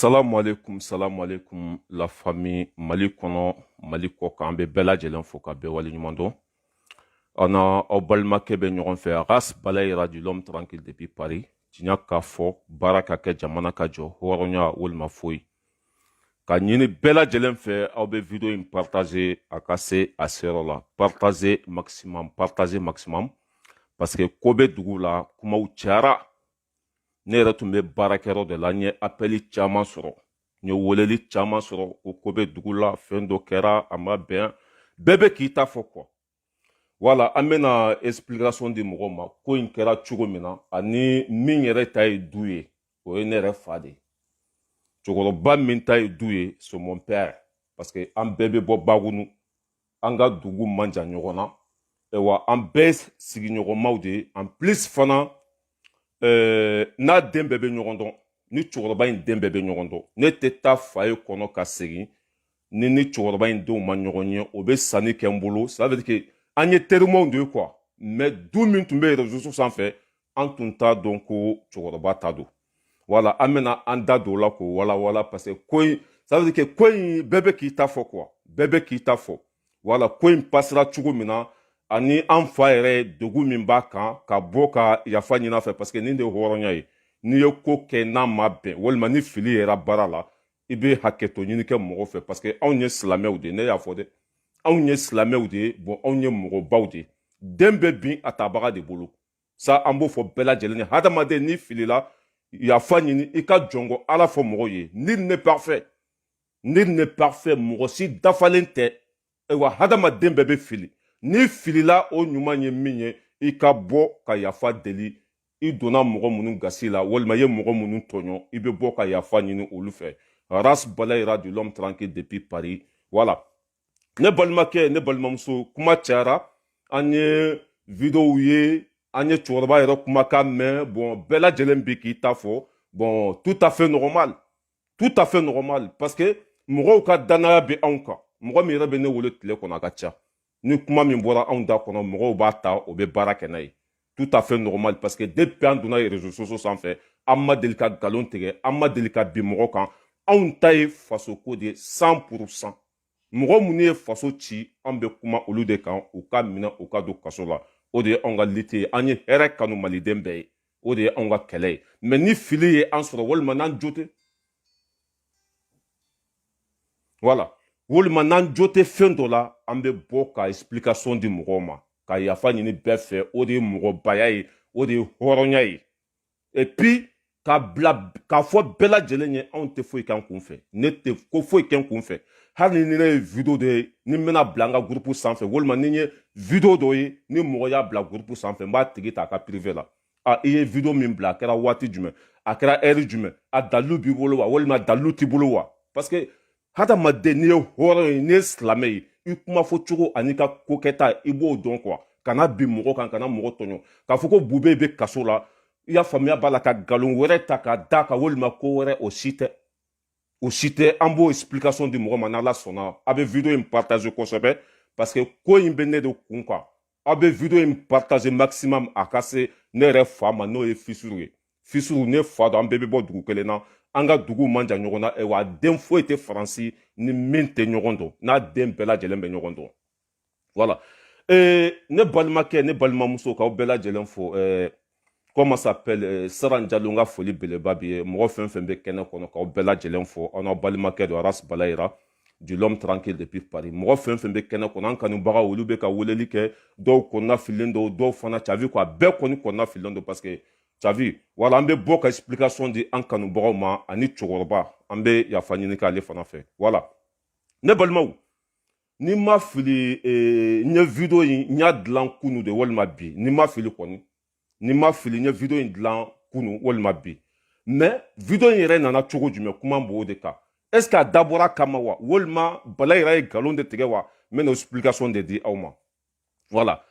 Salam alaikum, la famille Mali kɔnɔ, Mali kɔ kan, an bɛ bɛɛ lajɛlen fo ka bɛɛ waleɲuman dɔn. On a aw balimakɛ bɛ ɲɔgɔn fɛ, Ras Balayira du l'homme tranquille depuis Paris. Tiɲɛ k'a fɔ, baara ka kɛ jamana ka jɔ, hɔrɔnya walima foyi. Ka ɲini bɛɛ lajɛlen fɛ, aw bɛ video in partager a ka se a seyɔrɔ la. Partager maximum, parce que ko bɛ dugu la, kumaw cayara. Ne yɛrɛ tun bɛ baarakɛyɔrɔ de la, n ye appeli caman sɔrɔ, n ye weleli caman sɔrɔ, ko bɛ dugu la, fɛn dɔ kɛra, a ma bɛn, bɛɛ bɛ k'i ta fɔ quoi. Voilà, an bɛna explication di mɔgɔw ma, ko in kɛra cogo min na, ani min yɛrɛ ta ye du ye, o ye ne yɛrɛ fa de ye. Cɛkɔrɔba min ta ye du ye, c'est mon père, parce que an bɛɛ bɛ bɔ Bagunu, an ka dugu man jan ɲɔgɔn na, wa an bɛɛ sigiɲɔgɔnmaw de ye, en plus fana, n'a den bɛɛ bɛ ɲɔgɔn dɔn, ni cɛkɔrɔba in den bɛɛ bɛ ɲɔgɔn dɔn, ne tɛ taa fa ye kɔnɔ ka segin ni cɛkɔrɔba in denw ma ɲɔgɔn ye, o bɛ sanni kɛ n bolo, ça veut dire que an ye terimaw de ye quoi, mais du min tun bɛ réseau sanfɛ, an tun t'a dɔn ko cɛkɔrɔba ta don. Voilà, an bɛna an da don o la k'o wala parce que ko in, ça veut dire que ko in bɛɛ bɛ k'i ta fɔ quoi, bɛɛ bɛ k'i ta fɔ. Voilà, ko in passera cogo min na, ani an fa yɛrɛ degun min b'a kan ka bɔ ka yafa ɲini a fɛ parce que nin de ye hɔrɔnya ye. N'i ye ko kɛ n'a ma bɛn walima ni fili yɛrɛ baara la, i bɛ hakɛto ɲini kɛ mɔgɔ fɛ parce que anw ye silamɛw de ye, ne y'a fɔ dɛ. Anw ye silamɛw de ye, bon anw ye mɔgɔbaw de ye. Den bɛ bin a tabaga de bolo. Ça an b'o fɔ bɛɛ lajɛlen ye. Hadamaden n'i filila, yafa ɲini i ka jɔn kɔ Ala fɔ mɔgɔw ye. Nul n'est parfait. Nul n'est parfait. Mɔgɔ si dafalen tɛ. Ayiwa hadamaden bɛɛ bɛ fili. Ni filila o ɲuman ye min ye, i ka bɔ ka yafa deli, i donna mɔgɔ minnu gasi la walima i ye mɔgɔ minnu tɔɲɔ, i bɛ bɔ ka yafa ɲini olu fɛ. Ras Balayira du l'homme tranquille depuis Paris. Voilà. Ne balimakɛ, ne balimamuso, kuma cayara, an ye vidéo ye, an ye cɛkɔrɔba yɛrɛ kumakan mɛn, bon bɛɛ lajɛlen bɛ k'i ta fɔ, bon tout à fait normal, parce que mɔgɔw ka danaya bɛ anw kan, mɔgɔ min yɛrɛ bɛ ne wele tile kɔnɔ a ka ca. Ni kuma min bɔra anw da kɔnɔ mɔgɔw b'a ta o bɛ baara kɛ n'a ye, tout à fait normal parce que depuis an donna réseaux sociaux sanfɛ an ma deli ka nkalon tigɛ, an ma deli ka bin mɔgɔ kan, anw ta ye fasoko de ye 100%. mɔgɔ minnu ye faso ci an bɛ kuma olu de kan, u ka minɛ u ka don kaso la, o de ye anw ka lite ye, an ye hɛrɛ kanu maliden bɛɛ ye, o de ye anw ka kɛlɛ ye. mais ni fili ye an sɔrɔ walima n'an jo tɛ, voilà, walima n'an jo tɛ fɛn dɔ la, an bɛ bɔ ka explication di mɔgɔw ma, ka yafa ɲini bɛɛ fɛ, o de ye mɔgɔbaya ye, o de ye hɔrɔnya ye. et puis k'a fɔ bɛɛ lajɛlen ye anw tɛ foyi k'an kun fɛ, ne tɛ ko foyi kɛ n kun fɛ. Hali ni ne ye video dɔ ye, ni n bɛna bila an ka groupe sanfɛ walima ni n ye video dɔ ye, ni mɔgɔ y'a bila groupe sanfɛ, n b'a tigi ta a ka privé la. Ah, i ye video min bila, a kɛra waati jumɛn, a kɛra heure jumɛn, a dalilu b'i bolo wa walima dalilu t'i bolo wa? parce que hadamaden n'i ye hɔrɔn ye, n'i ye silamɛ ye, i kuma fɔ cogo ani ka ko kɛta i b'o dɔn quoi. Kana bin mɔgɔ kan, kana mɔgɔ tɔɲɔ. K'a fɔ ko Bube bɛ kaso la, i y'a faamuya b'a la, ka nkalon wɛrɛ ta ka da kan walima ko wɛrɛ, o si tɛ. O si tɛ, an b'o explication di mɔgɔ ma n'Ala sɔnna. A bɛ video in partager kosɛbɛ parce que ko in bɛ ne de kun quoi. A bɛ video in partager maximum a ka se ne yɛrɛ fa ma n'o ye Fisuru ye. Fisuru ne fa don, an bɛɛ bɛ bɔ dugu kelen na, an ka dugu man jan ɲɔgɔn na, wa den foyi tɛ Faransi ni min tɛ ɲɔgɔn dɔn, n'a den bɛɛ lajɛlen bɛ ɲɔgɔn dɔn. voilà. Ne balimakɛ, ne balimamuso, k'aw bɛɛ lajɛlen fo. Comment s'appelle Saran Diallo, n ka foli beleba b'i ye, mɔgɔ fɛn fɛn bɛ kɛnɛ kɔnɔ k'aw bɛɛ lajɛlen fo, an n'aw balimakɛ don Ras Balayira du l'homme tranquille depuis Paris. mɔgɔ fɛn fɛn bɛ kɛnɛ kɔnɔ, an kanubagaw olu bɛ ka weleli kɛ, dɔw kɔnɔna fililen don, dɔw fana tu as vu quoi, bɛɛ kɔni kɔnɔna fililen don parce que tu as vu, voilà, an bɛ bɔ ka explication di an kanubagaw ma ani cɛkɔrɔba, an bɛ yafa ɲini k'ale fana fɛ. voilà. Ne balimaw, ni ma fili, n ye video in n y'a dilan kunu de walima bi, ni ma fili kɔni, ni ma fili n ye video in dilan kunu walima bi, mais video in yɛrɛ nana cogo jumɛn, kuma b'o de kan. est ce que a dabɔra kama wa walima Balayira ye nkalon de tigɛ wa? n bɛna explication de di aw ma. voilà.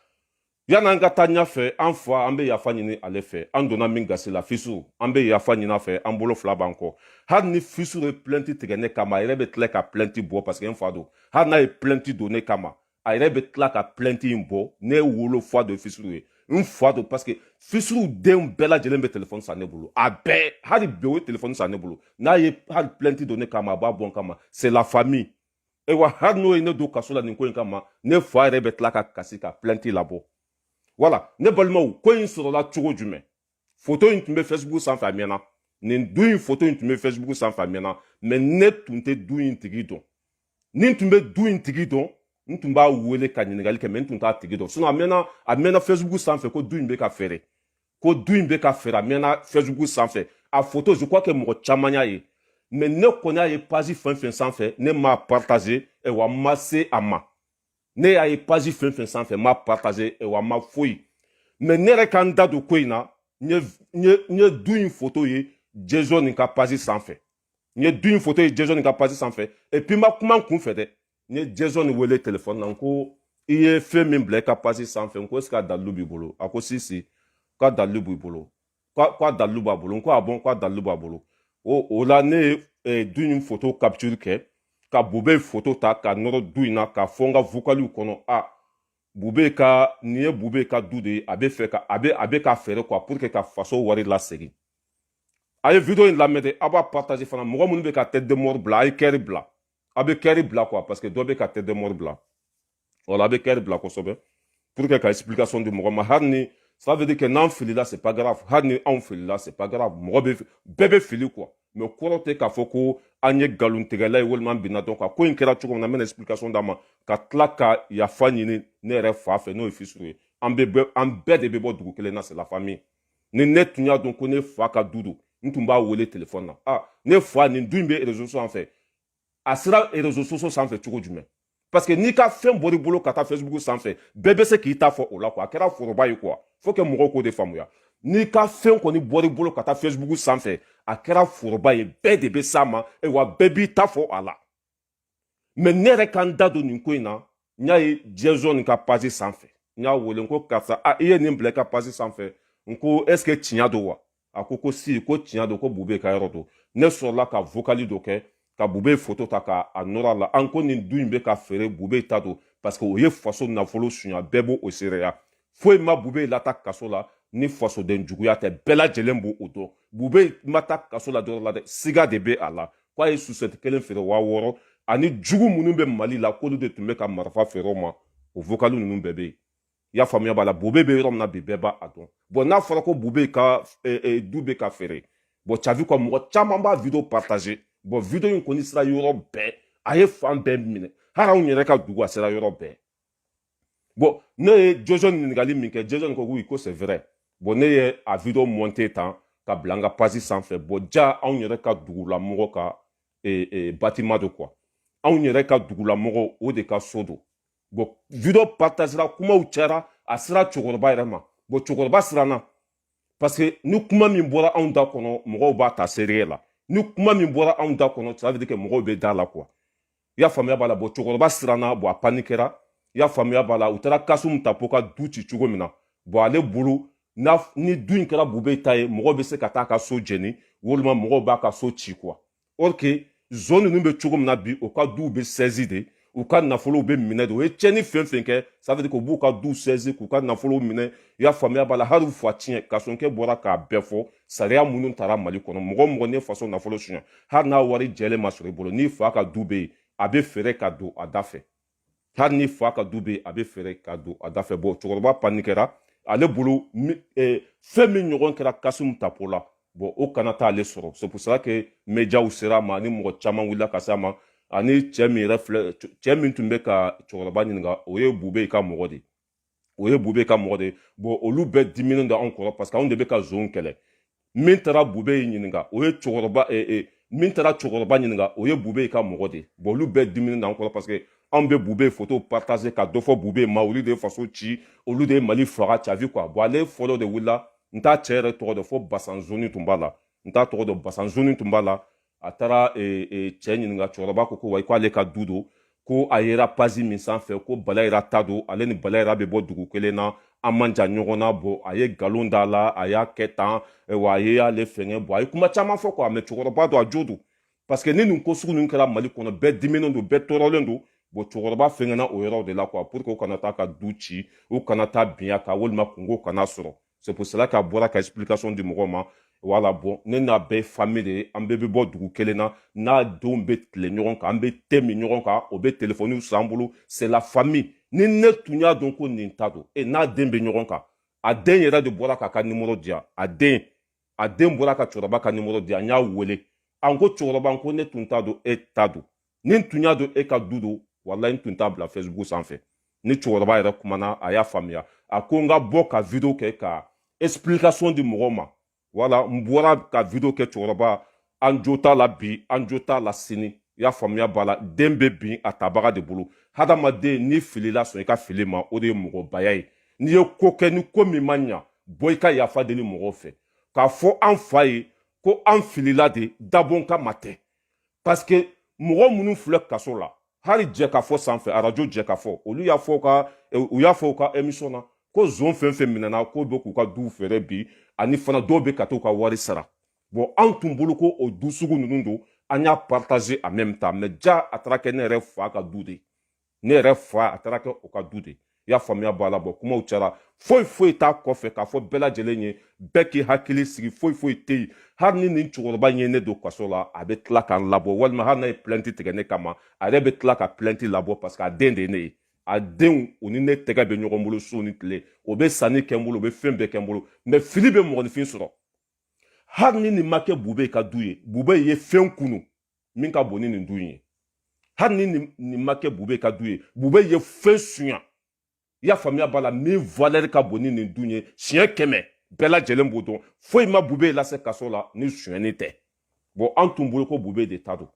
yan'an ka taa ɲɛfɛ, an fa an bɛ yafa ɲini ale fɛ, an donna min gasi la, Fisuru, an bɛ yafa ɲini a fɛ, an bolo fila b'an kɔ. hali ni Fisuru ye plainte tigɛ ne kama, a yɛrɛ bɛ tila ka plainte bɔ parce que n fa don. hali n'a ye plainte don ne kama, a yɛrɛ bɛ tila ka plainte in bɔ, ne ye wolo fa de Fisuru ye. n fa don parce que fisuruw denw bɛɛ lajɛlen bɛ telefɔni san ne bolo a bɛɛ hali bi o ye telefɔni san ne bolo n'a ye hali plainte don ne kama a b'a bɔ n kama c'est la famille wa hali n'o ye ne don kaso la nin ko in kama ne fa yɛrɛ bɛ tila ka kasi ka plainte labɔ voilà ne balimaw ko in sɔrɔla cogo jumɛn photo in tun bɛ Facebook sanfɛ a mɛnna nin du in photo in tun bɛ Facebook sanfɛ a mɛnna mais ne tun tɛ du in tigi dɔn ni n tun bɛ du in tigi dɔn n tun b'a wele ka ɲininkali kɛ mais n tun t'a tigi dɔn sinon a mɛnna Facebook sanfɛ ko du in bɛ ka feere ko du in bɛ ka feere a mɛnna Facebook sanfɛ a photo je crois que mɔgɔ caman y'a ye mais ne kɔni y'a ye page fɛn fɛn sanfɛ ne m'a partager wa n ma se a ma ne y'a ye page fɛn fɛn sanfɛ n m'a partager wa n ma foyi mais ne yɛrɛ ka n da don ko in na n ye du in photo ye Jason nin ka page sanfɛ n ye du in photo ye Jason nin ka page sanfɛ et puis n ma kuma n kun fɛ dɛ n ye Jason nin wele téléphone na n ko i ye fɛn min bila i ka page sanfɛ n ko est ce que a dalilu b'i bolo a ko si k'a dalilu b'i bolo k'a dalilu b'a bolo n ko a bon k'a dalilu b'a bolo o la ne ye du in photo capture kɛ ka Bube photo ta ka nɔrɔ du in na ka fɔ n ka vocaliw kɔnɔ Bube ka nin ye Bube ka du de ye a bɛ ka fɛɛrɛ quoi pour que ka faso wari lasegin a ye video in lamɛn de a b'a partager fana mɔgɔ minnu bɛ ka tête de mort bila a ye kɛri bila a bɛ kɛri bila quoi parce que dɔ bɛ ka tête de mort bila voilà a bɛ kɛri bila kosɛbɛ pour que ka explication di mɔgɔ ma hali ni ça veut dire que n'an filila c'est pas grave hali ni anw filila c'est pas grave mɔgɔ bɛɛ bɛ fili quoi mais kɔrɔ tɛ k'a fɔ ko an ye nkalontigɛla ye walima an binna dɔn quoi ko in kɛra cogo min na n bɛna explication d'a ma ka tila ka yafa ɲini ne yɛrɛ fa fɛ n'o ye Fisuru ye an bɛɛ de bɛ bɔ dugu kelen na c'est la famille ni ne tun y'a dɔn ko ne fa ka du don n tun b'a wele téléphone na ne fa nin du in bɛ réseau sanfɛ a sera réseau sociaux sanfɛ cogo jumɛn parce que n'i ka fɛn bɔr'i bolo ka taa Facebook sanfɛ bɛɛ bɛ se k'i ta fɔ o la quoi a kɛra foroba ye quoi faut que mɔgɔw k'o de faamuya n'i ka fɛn kɔni bɔr'i bolo ka taa Facebook sanfɛ a kɛra foroba ye bɛɛ de bɛ s'a ma wa bɛɛ b'i ta fɔ a la mais ne yɛrɛ ka n da don nin ko in na n y'a ye Jason nin ka page sanfɛ n y'a wele n ko karisa i ye nin bila i ka page sanfɛ n ko est ce que tiɲɛ don wa a ko si ko tiɲɛ don ko Bube ka yɔrɔ don ne sɔrɔla ka vocali dɔ kɛ ka Bube photo ta k'a nɔrɔ a la an ko nin du in bɛ ka feere Bube ta don parce que o ye faso nafolo suɲa bɛɛ b'o seereya foyi ma Bube lata kaso la ni fasoden juguya tɛ bɛɛ lajɛlen b'o dɔn Bube ma taa kaso la dɔrɔn la dɛ siga de bɛ a la k'a ye susɛti kelen feere 6000 ani jugu minnu bɛ Mali la k'olu de tun bɛ ka marifa feere o ma o vocali ninnu bɛɛ bɛ yen i y'a faamuya b'a la Bube bɛ yɔrɔ min na bi bɛɛ b'a dɔn bon n'a fɔra ko Bube ka du bɛ ka feere bon tu as vu quoi mɔgɔ caman b'a video partager bon video in kɔni sera yɔrɔ bɛɛ a ye fan bɛɛ minɛ hali anw yɛrɛ ka dugu a sera yɔrɔ bɛɛ bon ne ye Jason ɲininkali min kɛ Jason ko oui ko c'est vrai bon ne ye a video monté tan ka bila n ka page sanfɛ bon ja anw yɛrɛ ka dugulamɔgɔ ka bâtiment do quoi anw yɛrɛ ka dugulamɔgɔ o de ka so don bon video partagera kumaw cayara a sera cɛkɔrɔba yɛrɛ ma bon cɛkɔrɔba siranna parce que ni kuma min bɔra anw da kɔnɔ mɔgɔw b'a ta seereya la ni kuma min bɔra anw da kɔnɔ ça veut dire que mɔgɔw bɛ da la quoi i y'a faamuya b'a la bon cɛkɔrɔba siranna bon a paniquera i y'a faamuya b'a la u taara Kasum ta po ka du ci cogo min na bon ale bolo ni du in kɛra Bube ta ye mɔgɔw bɛ se ka taa ka so jɛni walima mɔgɔw b'a ka so ci quoi or que zone ninnu bɛ cogo min na bi u ka duw bɛ saisi de u ka nafolow bɛ minɛ de o ye tiɲɛni fɛn fɛn kɛ ça veut dire que u b'u ka duw saisi k'u ka nafolow minɛ i y'a faamuya b'a la hali u fa tiɲɛ Kasonkɛ bɔra k'a bɛɛ fɔ sariya minnu taara Mali kɔnɔ mɔgɔ ne faso nafolo suɲɛ hali n'a wari jɛlen ma sɔrɔ i bolo n'i fa ka du bɛ yen a bɛ fɛɛrɛ ka don a da fɛ hali ni fa ka du bɛ yen a bɛ fɛɛrɛ ka don a da fɛ bon cɛkɔrɔba paniquera ale bolo fɛn min ɲɔgɔn kɛra Kasum tapo la bon o kana taa ale sɔrɔ c'est pour ça que médiaw sera a ma ani mɔgɔ caman wulila ka se a ma ani cɛ min yɛrɛ filɛ cɛ min tun bɛ ka cɛkɔrɔba ɲininka o ye Bube ka mɔgɔ de o ye Bube ka mɔgɔ de bon olu bɛɛ diminen don anw kɔrɔ parce que anw de bɛ ka zon kɛlɛ min taara Bube ɲininka o ye cɛkɔrɔba min taara cɛkɔrɔba ɲininka o ye Bube ka mɔgɔ de bon olu bɛɛ diminen don anw kɔrɔ parce que anw bɛ Bube photo partager ka dɔ fɔ Bube ma olu de ye faso ci olu de ye Mali faga tu as vu quoi bon ale fɔlɔ de wulila n t'a cɛ yɛrɛ tɔgɔ dɔn fo Basanzoni tun b'a la n t'a tɔgɔ dɔn Basanzoni tun b'a la a taara cɛ ɲininka cɛkɔrɔba ko wa ko ale ka du don ko a yera page min sanfɛ ko Balayira ta don ale ni Balayira bɛ bɔ dugu kelen na an man jan ɲɔgɔn na bon a ye nkalon d'a la a y'a kɛ tan wa a ye ale fɛngɛ bon a ye kuma caman fɔ quoi mais cɛkɔrɔba don a jo don parce que ni nin ko sugu ninnu kɛra Mali kɔnɔ bɛɛ diminen don bɛɛ tɔɔrɔlen don bon cɛkɔrɔba fɛngɛna o yɔrɔ de la quoi pour que o kana taa ka du ci o kana taa binya ka walima kungo kana sɔrɔ c'est pour cela qu'a bɔra ka explication di mɔgɔw ma voilà bon ne n'a bɛɛ famille de ye an bɛɛ bɛ bɔ dugu kelen na n'a denw bɛ tile ɲɔgɔn kan an bɛ thé min ɲɔgɔn kan o bɛ téléphone san bolo c'est la famille ni ne tun y'a dɔn ko nin ta don n'a den bɛ ɲɔgɔn kan a den yɛrɛ de bɔra k'a ka numéro di yan a den bɔra ka cɛkɔrɔba ka numéro di yan n y'a wele an ko cɛkɔrɔba ko ne tun t'a dɔn e ta don ni n tun y'a dɔn e ka du don walayi n tun t'a bila Facebook sanfɛ ni cɛkɔrɔba yɛrɛ kumana a y'a faamuya a ko n ka bɔ ka video kɛ ka explication di mɔgɔw ma wala n bɔra ka video kɛ cɛkɔrɔba an jo t'a la bi an jo t'a la sini i y'a faamuya b'a la den bɛ bin a tabaga de bolo hadamaden ni filila sɔn i ka fili ma o de ye mɔgɔbaya ye n'i ye ko kɛ ni ko min ma ɲa bɔ i ka yafa deli mɔgɔw fɛ k'a fɔ an fa ye ko an filila de dabɔn kama tɛ parce que mɔgɔ minnu filɛ kaso la hali jɛkafɔ sanfɛ arajo jɛkafɔ olu y'a fɔ u ka émission na ko zon fɛn fɛn minɛna ko bɛ k'u ka du fɛrɛ bi ani fana dɔw bɛ ka t'u ka wari sara bon an tun bolo ko o du sugu ninnu don an y'a partager en même temps mais ja a taara kɛ ne yɛrɛ fa ka du de ne yɛrɛ fa a taara kɛ o ka du de i y'a faamuya b'a la bɔn kumaw cayara foyi t'a kɔfɛ k'a fɔ bɛɛ lajɛlen ye bɛɛ k'i hakili sigi foyi tɛ yen hali ni nin cɛkɔrɔba ye ne don kaso la a bɛ tila k'an labɔ walima hali n'a ye plainte tigɛ ne kama a yɛrɛ bɛ tila ka plainte labɔ parce que a den de ye ne ye a denw o ni ne tɛgɛ bɛ ɲɔgɔn bolo su ni tile o bɛ sanni kɛ n bolo o bɛ fɛn bɛɛ kɛ n bolo mais fili bɛ mɔgɔninfin sɔrɔ hali ni nin ma kɛ bube ka du ye bube ye fɛn kunu min ka bon ni nin du ye hali ni nin ma kɛ bube ka du ye bube ye fɛn suɲa i y'a faamuya b'a la min valeur ka bon ni nin dun ye siɲɛ 100 bɛɛ lajɛlen b'o dɔn foyi ma bube lase kaso la ni suɲɛni tɛ bon an tun bolo ko bube de ta don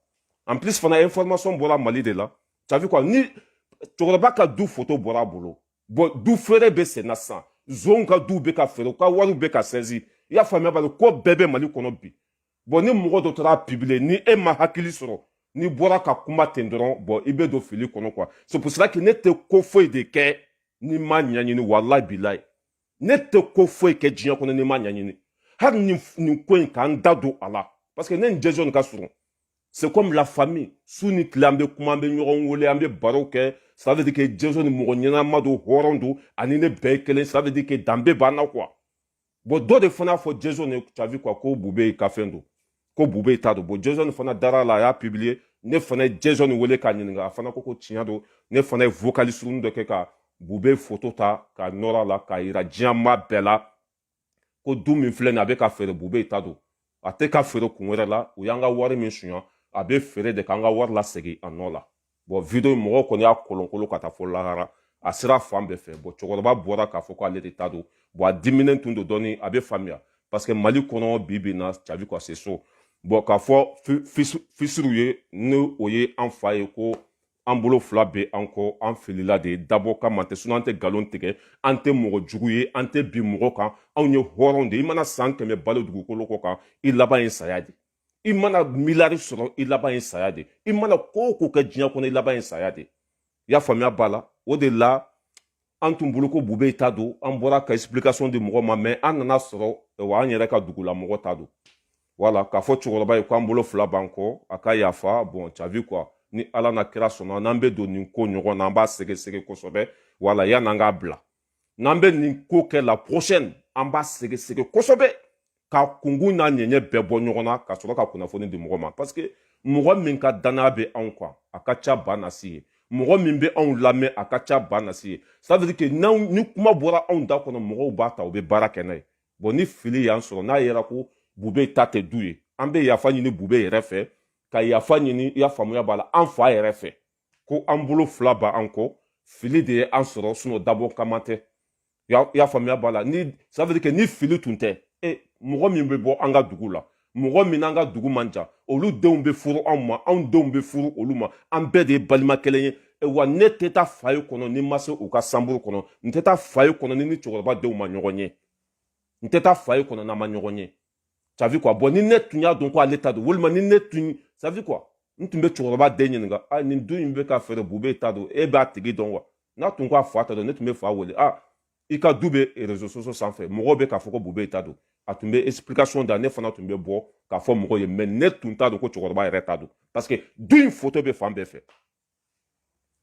en plus fana information bɔra Mali de la ça veut quoi ni cɛkɔrɔba ka du photo bɔra a bolo bon du feere bɛ sen na sisan zonw ka du bɛ ka feere u ka wariw bɛ ka sɛnsi i y'a faamuya b'a la ko bɛɛ bɛ Mali kɔnɔ bi bon ni mɔgɔ dɔ taara publier ni e ma hakili sɔrɔ n'i bɔra ka kuma ten dɔrɔn bon i bɛ don fili kɔnɔ quoi c'est pour cela que ne tɛ ko foyi de kɛ ni ma ɲaɲini walayi bilayi ne tɛ ko foyi kɛ diɲɛ kɔnɔ ni ma ɲaɲini hali nin ko in k'an da don a la parce que ne ni Jason ka surun c'est comme la famille su ni tile an bɛ kuma an bɛ ɲɔgɔn wele an bɛ barow kɛ ça veut dire que Jason mɔgɔ ɲɛnama don hɔrɔn don ani ne bɛɛ ye kelen ça veut dire que danbe b'an na quoi bon dɔ de fana fɔ Jason ye tu as vu quoi ko bube ka fɛn don ko bube ta don bon Jason fana dara la a y'a publier ne fana ye Jason wele k'a ɲininka a fana ko tiɲɛ don ne fana ye vocaliste dɔ kɛ ka bube photo ta ka nɔrɔ la k'a yira diɲɛma bɛɛ la ko du min filɛ nin a bɛ ka feere bube ta don a tɛ ka feere kun wɛrɛ la u y'an ka wari min suɲa a bɛ feere de k'an ka wari lasegin a nɔ la bon video mɔgɔw kɔni y'a kolonkolon ka taa fɔ lahara a sera fan bɛɛ fɛ bon cɛkɔrɔba bɔra k'a fɔ k'ale de ta don bon a diminen tun don dɔɔni a bɛ faamuya parce que Mali kɔnɔ bi na tu as vu quoi c'est so bon k'a fɔ fisiru ye ni o ye an fa ye ko an bolo fila bɛ an kɔ an filila de dabɔ kama tɛ sinon an tɛ nkalon tigɛ an tɛ mɔgɔ jugu ye an tɛ bin mɔgɔ kan anw ye hɔrɔnw de i mana san 100 balo dugukolo kɔ kan i laban ye saya de i mana miliyari sɔrɔ i laban ye saya de i mana ko o ko kɛ diɲɛ kɔnɔ i laban ye saya de i y'a faamuya b'a la o de la an tun bolo ko bube ta don an bɔra ka explication di mɔgɔ ma mais an nana sɔrɔ wa an yɛrɛ ka dugula mɔgɔ ta don voilà k'a fɔ cɛkɔrɔba ye k'an bolo fila b'an kɔ a ka yafa bon tu as vu quoi ni ala na kira sɔnna n'an bɛ don nin ko ɲɔgɔn na an b'a segesege kosɛbɛ voilà yan'an k'a bila n'an bɛ nin ko kɛ la prochaine an b'a segesege kosɛbɛ ka kungun n'a ɲɛɲɛ bɛɛ bɔ ɲɔgɔn na ka sɔrɔ ka kunnafoni di mɔgɔ ma parce que mɔgɔ min ka danaya bɛ anw kan a ka ca ba na si ye mɔgɔ min bɛ anw lamɛn a ka ca ba na si ye ça veut dire que ni kuma bɔra anw da kɔnɔ mɔgɔw b'a ta u bɛ baara kɛ n'a ye bon ni fili y'an sɔrɔ n'a yɛrɛ ko bube ta tɛ du ye an bɛ yafa ɲini bube yɛrɛ fɛ ka yafa ɲini i y'a faamuya b'a la an fa yɛrɛ fɛ ko an bolo fila b'an kɔ fili de ye an sɔrɔ sinon dabɔ kama tɛ i y'a faamuya b'a la ni ça veut dire que ni fili tun tɛ mɔgɔ min bɛ bɔ an ka dugu la mɔgɔ min an ka dugu man ca olu denw bɛ furu anw ma anw denw bɛ furu olu ma an bɛɛ de ye balima kelen ye wa ne tɛ taa fa ye kɔnɔ ni ma se u ka sanburu kɔnɔ n tɛ taa fa ye kɔnɔ ni cɛkɔrɔba denw ma ɲɔgɔn ye n tɛ taa fa ye kɔnɔ n'a ma ɲɔgɔn ye ça veut quoi bon ni ne tun y'a dɔn ko ale ta don walima ni ne tun ça veut quoi n tun bɛ cɛkɔrɔba den ɲininka nin du in bɛ ka feere bube ta don e b'a tigi dɔn wa n'a tun ko a fa ta don ne tun bɛ fa wele i ka du bɛ réseaux sociaux sanfɛ mɔgɔw bɛ k'a fɔ ko bube ta don a tun bɛ explication da ne fana tun bɛ bɔ k'a fɔ mɔgɔw ye mais ne tun t'a dɔn ko cɛkɔrɔba yɛrɛ ta don parce que du in photo bɛ fan bɛɛ fɛ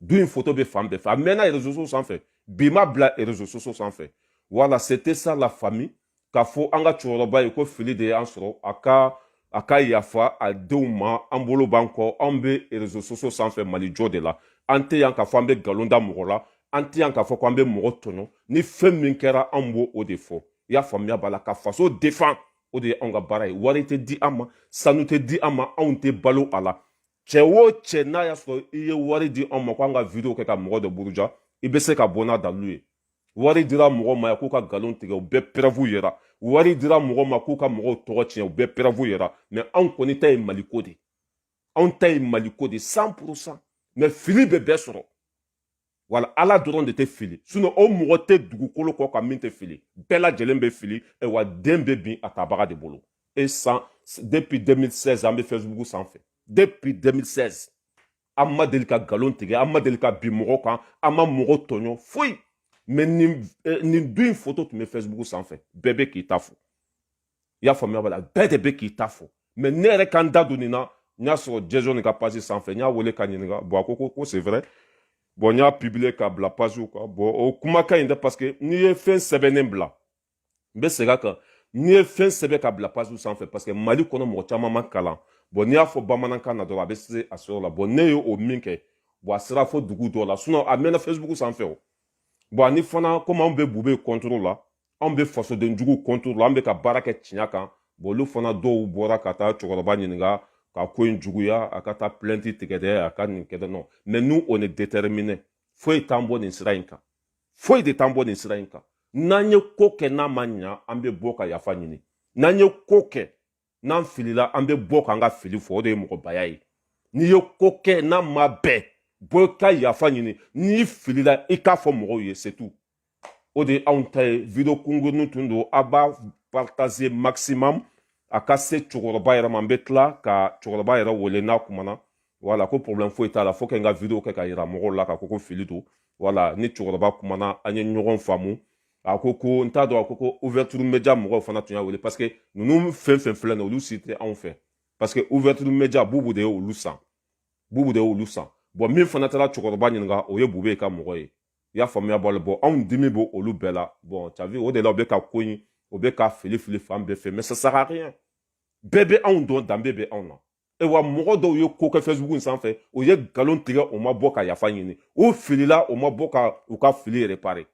d'où une photo de femme de femme. Maintenant, les réseaux sociaux s'en fait. Bima bla et réseaux sociaux s'en fait. Voilà, c'était ça la famille. K'a fo anga choroba et ko fili de ansoro aka yafa a deuma ambolo banko ambe et réseaux sociaux s'en fait mali de la. Ante yan ka fo ambe galonda mogola, ante yan ka fo ko ambe mogo tono, ni fem min kera ambo o defo. Ya famia bala ka faso défend o de anga baray. Wari te di ama, sanu te di ama, on te balo ala. Cɛ wo cɛ n'a y'a sɔrɔ i ye wari di anw ma k'an ka video kɛ ka mɔgɔ dɔ buruja i bɛ se ka bɔ n'a dalu ye wari dira mɔgɔ ma k'u ka nkalon tigɛ u bɛɛ pɛrɛfu yera wari dira mɔgɔ ma k'u ka mɔgɔw tɔgɔ tiɲɛ u bɛɛ pɛrɛfu yera mais anw kɔni ta ye maliko de anw ta ye maliko de 100% mais fili bɛ bɛɛ sɔrɔ wala ala dɔrɔn de tɛ fili sinon o mɔgɔ tɛ dugukolo kɔ ka min tɛ fili bɛɛ lajɛlen bɛ fili wa den bɛ bin a tabaga de bolo et sans depuis 2016 an bɛ Facebook sanfɛ depuis 2016 an ma deli ka nkalon tigɛ an ma deli ka bin mɔgɔ kan an ma mɔgɔ tɔɲɔ foyi mais nin du in photo tun bɛ Facebook sanfɛ bɛɛ bɛ k'i ta fɔ i y'a faamuya bala bɛɛ de bɛ k'i ta fɔ mais ne yɛrɛ kan da don nin na n y'a sɔrɔ Jɛzɔn nin ka page sanfɛ n y'a wele ka ɲininka bon a ko c'est vrai bon n y'a publier ka bila page kan bon o kumakan in dɛ parce que n'i ye fɛn sɛbɛnnen bila n bɛ segin a kan n'i ye fɛn sɛbɛn ka bila page sanfɛ parce que Mali kɔnɔ mɔgɔ caman ma kalan bon n'i y'a fɔ bamanankan na dɔrɔn a bɛ se a sɔrɔ la bon ne ye o min kɛ bon a sera fo dugu dɔ la sinon a mɛnna Facebook sanfɛ o bon ani fana komi anw bɛ bube contrôle la anw bɛ fasodenjugu contrôle la an bɛ ka baara kɛ tiɲɛ kan bon olu fana dɔw bɔra ka taa cɛkɔrɔba ɲininka ka ko in juguya a ka taa plainte tigɛ dɛ a ka nin kɛ dɛ non mais nous on est déterminé foyi t'an bɔ nin sira in kan foyi de t'an bɔ nin sira in kan n'an ye ko kɛ n'a ma ɲa an bɛ bɔ ka yafa ɲini n'an ye ko kɛ n'an filila an bɛ bɔ k'an ka fili fɔ o de ye mɔgɔbaya ye n'i ye ko kɛ n'a ma bɛn bɔ ka yafa ɲini n'i filila i k'a fɔ mɔgɔw ye c'est tout o de ye anw ta ye video kunkurunin tun don a b'a partager maximum a ka se cɛkɔrɔba yɛrɛ ma n bɛ tila ka cɛkɔrɔba yɛrɛ wele n'a kumana voilà ko problème foyi t'a la fo que n ka video kɛ ka yira mɔgɔw la k'a ko fili don voilà ni cɛkɔrɔba kumana an ye ɲɔgɔn faamu a ko n t'a dɔn a ko ouverture média mɔgɔw fana tun y'a wele parce que ninnu fɛn fɛn filɛ nin ye olu si tɛ anw fɛ parce que ouverture média bubu de ye olu san bubu de ye olu san bon min fana taara cɛkɔrɔba ɲininka o ye bube ka mɔgɔ ye i y'a faamuya bɔ bon anw dimi b'o olu bɛɛ la bon tu as vu o de la o bɛ ka ko in o bɛ ka fili fan bɛɛ fɛ mais ça sert à rien bɛɛ bɛ anw dɔn danbe bɛ anw na e wa mɔgɔ dɔw ye ko kɛ Facebook sanfɛ o ye nkalon tigɛ o ma bɔ ka yafa ɲini o filila o ma bɔ ka u ka fili réparer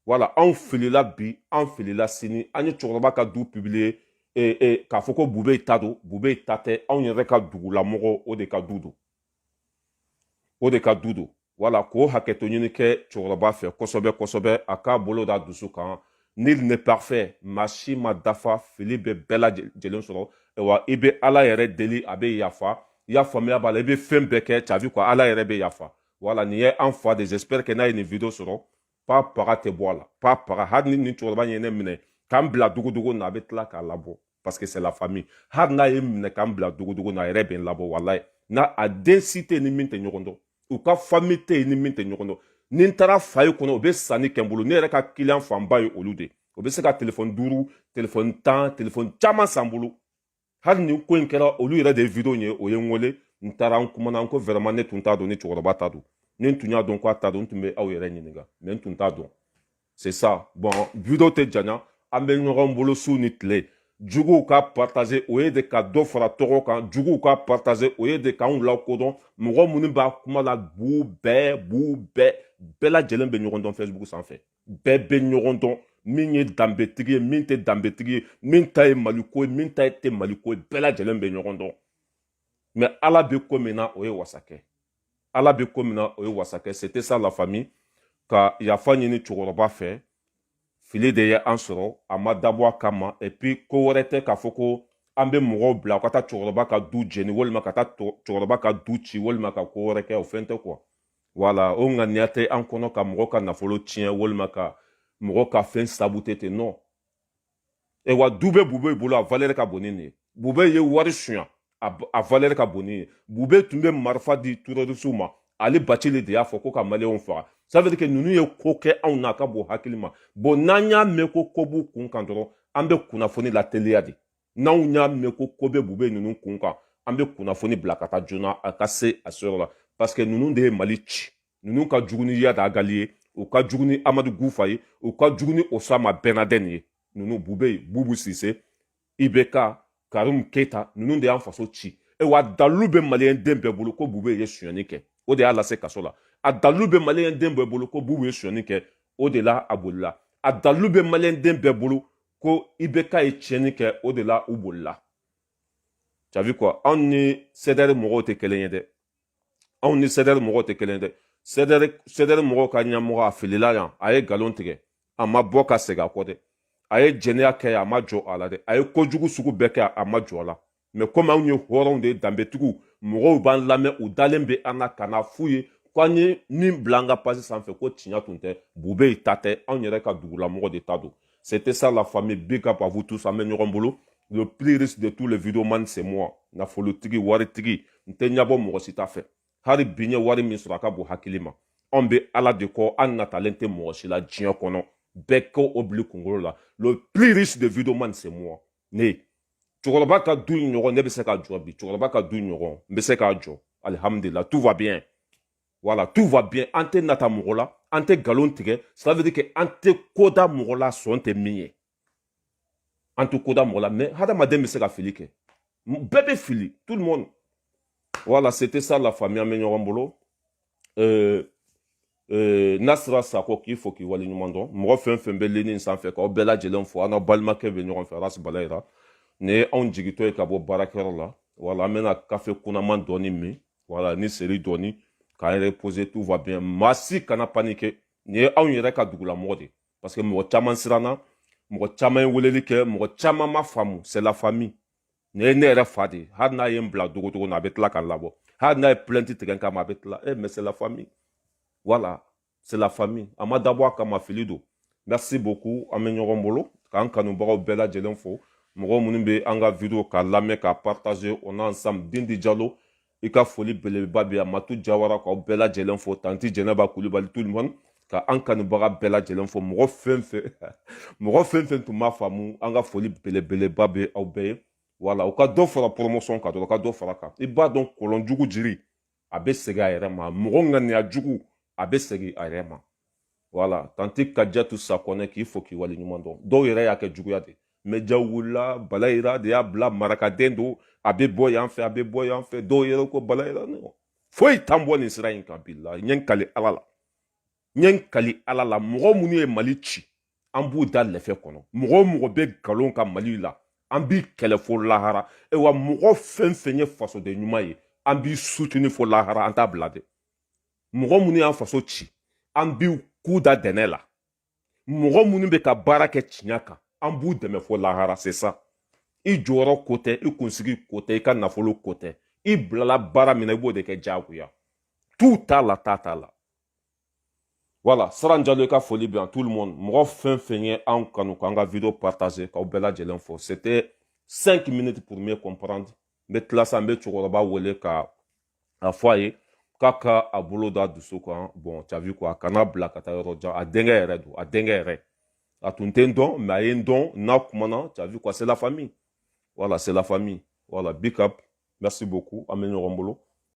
voilà anw filila bi anw filila sini an ye cɛkɔrɔba ka du publier k'a fɔ ko bube ta don bube ta tɛ anw yɛrɛ ka dugulamɔgɔ o de ka du don o de ka du don voilà k'o hakɛto ɲini kɛ cɛkɔrɔba fɛ kosɛbɛ kosɛbɛ a k'a bolo da dusu kan nul n'est parfait maa si ma dafa fili bɛ bɛɛ lajɛlen sɔrɔ wa i bɛ ala yɛrɛ deli a bɛ yafa i y'a faamuya b'a la i bɛ fɛn bɛɛ kɛ tu as vu quoi ala yɛrɛ bɛ yafa voilà nin ye an fa de j'espère que n'a ye nin video sɔrɔ pa paga tɛ bɔ a la pa paga hali ni nin cɛkɔrɔba ye ne minɛ k'an bila dogodogo na a bɛ tila k'a labɔ parce que c'est la famille hali n'a ye minɛ k'an bila dogodogo na a yɛrɛ bɛ n labɔ walayi n'a a den si tɛ ni min tɛ ɲɔgɔn dɔn u ka famille tɛ yen ni min tɛ ɲɔgɔn dɔn ni n taara fa ye kɔnɔ o bɛ sanni kɛ n bolo ne yɛrɛ ka client fanba ye olu de o bɛ se ka téléphone 5 téléphone 10 téléphone caman san bolo hali ni ko in kɛra olu yɛrɛ de ye video ye o ye n wele n taara n kumana n ko vraiment ne tun t'a dɔn ni cɛkɔrɔba ta don ni n tun y'a dɔn ko a ta don n tun bɛ aw yɛrɛ ɲininka mais n tun t'a dɔn c'est ça bon video tɛ janya an bɛ ɲɔgɔn bolo su ni tile juguw ka partager o ye de ka dɔ fara tɔgɔ kan juguw ka partager o ye de k'anw lakodɔn mɔgɔ minnu b'a kuma la b'u bɛɛ lajɛlen bɛ ɲɔgɔn dɔn Facebook sanfɛ bɛɛ bɛ ɲɔgɔn dɔn min ye danbetigi ye min tɛ danbetigi ye min ta ye maliko ye min ta tɛ maliko ye bɛɛ lajɛlen bɛ ɲɔgɔn dɔn mais ala bɛ ko min na o ye wasakɛ ala bɛ ko min na o ye wasakɛ c'était ça la famille ka yafa ɲini cɛkɔrɔba fɛ fili de ye an sɔrɔ a ma dabɔ a kama et puis ko wɛrɛ tɛ k'a fɔ ko an bɛ mɔgɔw bila ka taa cɛkɔrɔba ka du jeni walima ka taa cɛkɔrɔba ka du ci walima ka ko wɛrɛ kɛ o fɛn tɛ quoi voilà o ŋaniya tɛ an kɔnɔ ka mɔgɔ ka nafolo tiɲɛ walima ka mɔgɔ ka fɛn sabute ten non e wa du bɛ bube bolo a valeur ka bon ni nin ye bube ye wari suɲa a valeur ka bon ni ye bube tun bɛ marifa di terroriste ma ale Bacili de y'a fɔ ko ka maliyɛnw faga ça veut dire que ninnu ye ko kɛ anw na a ka bon hakili ma bon n'an y'a mɛn ko b'u kun kan dɔrɔn an bɛ kunnafoni lateliya de n'anw y'a mɛn ko bɛ bube ninnu kun kan an bɛ kunnafoni bila ka taa joona a ka se a seyɔrɔ la parce que ninnu de ye Mali ci ninnu ka jugu ni Yada Agali ye u ka jugu ni Amadou Goufa ye u ka jugu ni Osama Ben Laden ye ninnu Bube Boubou Cissé IBK Karim Keita ninnu de y'an faso ci wa dalu bɛ maliyɛn den bɛɛ bolo ko Bube ye sonyani kɛ o de y'a lase kaso la a dalu bɛ maliyɛn den bɛɛ bolo ko Boubou ye sonyani kɛ o de la a bolila a dalu bɛ maliyɛn den bɛɛ bolo ko IBK ye tiɲɛni kɛ o de la u bolila. Tu as vu quoi? Anw ni CDR mɔgɔw tɛ kelen ye dɛ anw ni CDR mɔgɔw tɛ kelen ye dɛ CDR mɔgɔw ka ɲɛmɔgɔ a filila yan a ye nkalon tigɛ a ma bɔ ka segin a kɔ dɛ a ye jɛnɛya kɛ a ma jɔ a la dɛ a ye kojugu sugu bɛɛ kɛ a ma jɔ a la mais comme anw ye hɔrɔnw de ye danbetigiw mɔgɔw b'an lamɛn u dalen bɛ an na ka na f'u ye k'an ye min bila an ka page sanfɛ ko tiɲɛ tun tɛ Bube ta tɛ anw yɛrɛ ka dugulamɔgɔ de ta don. C'était ça la famille, big up à vous tous, an bɛ ɲɔgɔn bolo. Le plus riche de tous les vidéomans c'est moi nafolotigi waritigi n tɛ ɲabɔ mɔgɔ si ta fɛ hali bi ɲɛ wari min sɔrɔ a ka bon hakili ma anw bɛ Ala de kɔ an natalen tɛ mɔgɔ si la diɲɛ kɔnɔ bɛɛ ko o bili kunkolo la. Le plus riche de vidéomans c'est moi ne cɛkɔrɔba ka du ɲɔgɔn ne bɛ se ka jɔ bi cɛkɔrɔba ka du ɲɔgɔn n bɛ se k'a jɔ alhamdulillah tout va bien. Voilà, tout va bien. An tɛ nata mɔgɔ la an tɛ nkalon tigɛ ça veut dire que an tɛ koda mɔgɔ la sɔn tɛ min ye an tɛ koda mɔgɔ la mais hadamaden bɛ se ka fili kɛ bɛɛ bɛ fili tout le monde. Voilà, c'était ça la famille an bɛ ɲɔgɔn bolo. Nasira Sako k'i fo k'i waleɲuman dɔn mɔgɔ fɛn fɛn bɛ lenni sanfɛ k'aw bɛɛ lajɛlen fo an n'aw balimakɛ bɛ ɲɔgɔn fɛ Ras Balayira ni ye anw jigitɔ ye ka bɔ baarakɛyɔrɔ la. Voilà, an bɛna kafe kunaman dɔɔni min voilà ni seri dɔɔni k'an reposer tout va bien maa si kana paniquer ni ye anw yɛrɛ ka dugulamɔgɔ de parce que mɔgɔ caman siranna mɔgɔ caman ye weleli kɛ mɔgɔ caman ma faamu c'est la famille ni ye ne yɛrɛ fa de hali n'a ye n bila dogo na a bɛ tila ka labɔ hali n'a ye plainte tigɛ n kama a bɛ tila mais c'est la famille. Voilà, c'est la famille a ma dabɔ a kama fili don. Merci beaucoup an bɛ ɲɔgɔn bolo k'an kanubagaw bɛɛ lajɛlen fo mɔgɔ minnu bɛ an ka vidéo k'a lamɛn k'a partager on est ensemble. Dindi Jalo i ka foli belebeleba bɛ yan Matu Jawara k'aw bɛɛ lajɛlen fo Tanti Jɛnɛba Kulibali tout le monde ka an kanubaga bɛɛ lajɛlen fo mɔgɔ fɛn fɛn tun m'a faamu an ka foli belebeleba bɛ aw bɛɛ ye. Voilà, u ka dɔ fara promotion kan dɔrɔn u ka dɔ fara kan i b'a dɔn kɔlɔn jugu jiri a bɛ segin a yɛrɛ ma mɔgɔ ŋaniya jugu a bɛ segin a yɛrɛ ma. Voilà, Tanti Kadiatou Sakɔnɛ k'i fo k'i waleɲuman dɔn dɔw yɛrɛ y'a kɛ juguya de mais ja wulila Balayira de y'a bila marakaden don a bɛ bɔ yan fɛ a bɛ bɔ yan fɛ dɔw yɛrɛ ko Balayira foyi t'an bɔ nin sira in kan bilahi n ye n kali Ala la n ye n kali Ala la mɔgɔ minnu ye Mali ci an b'u da lɛfɛ kɔnɔ mɔgɔ o mɔgɔ bɛ nkalon kan Mali la an b'i kɛlɛ fo lahara wa mɔgɔ fɛn fɛn ye fasoden ɲuman ye an b'i soutenir fo lahara an t'a bila dɛ mɔgɔ minnu y'an faso ci an b'i ku da dɛnɛ la mɔgɔ minnu bɛ ka baara kɛ tiɲɛ kan an b'u dɛmɛ fo lahara c'est ça. I jɔyɔrɔ ko tɛ i kunsigi ko tɛ i ka nafolo ko tɛ i bilala baara min na i b'o de kɛ diyagoya tout t'a la ta t'a la. Voilà, Saran Jalo i ka foli bɛ yan tout le monde mɔgɔ fɛn fɛn ye anw kanu k'an ka vidéo partager k'aw bɛɛ lajɛlen fo c'était 5 minutes pour mieux comprendre n bɛ tila sa n bɛ cɛkɔrɔba wele ka a fɔ a ye k'a ka a bolo da dusu kan bon tu as vu quoi a kana bila ka taa yɔrɔ jan a denkɛ yɛrɛ don a denkɛ yɛrɛ a tun tɛ n dɔn mais a ye n dɔn n'a kumana tu as vu quoi c'est la famille. Voilà, c'est la famille. Voilà, big up. Merci beaucoup. An bɛ ɲɔgɔn bolo.